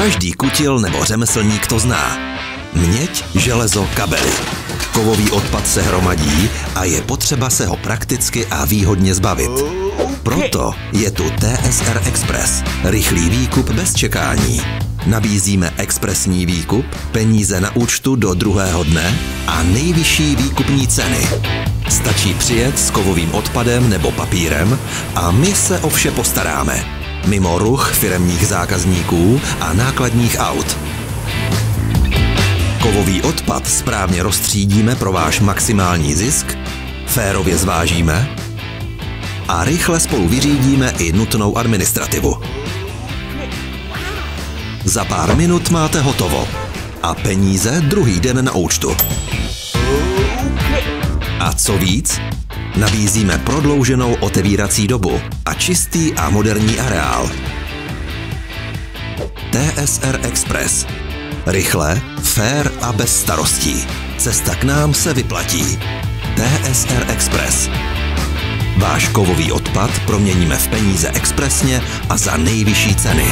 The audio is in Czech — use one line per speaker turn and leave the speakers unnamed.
Každý kutil nebo řemeslník to zná. Měď, železo, kabely. Kovový odpad se hromadí a je potřeba se ho prakticky a výhodně zbavit. Proto je tu TSR Express, rychlý výkup bez čekání. Nabízíme expresní výkup, peníze na účtu do druhého dne a nejvyšší výkupní ceny. Stačí přijet s kovovým odpadem nebo papírem a my se o vše postaráme. Mimo ruch firemních zákazníků a nákladních aut. Kovový odpad správně roztřídíme pro váš maximální zisk, férově zvážíme a rychle spolu vyřídíme i nutnou administrativu. Za pár minut máte hotovo a peníze druhý den na účtu. A co víc? Nabízíme prodlouženou otevírací dobu a čistý a moderní areál. TSR Express. Rychle, fér a bez starostí. Cesta k nám se vyplatí. TSR Express. Váš kovový odpad proměníme v peníze expresně a za nejvyšší ceny.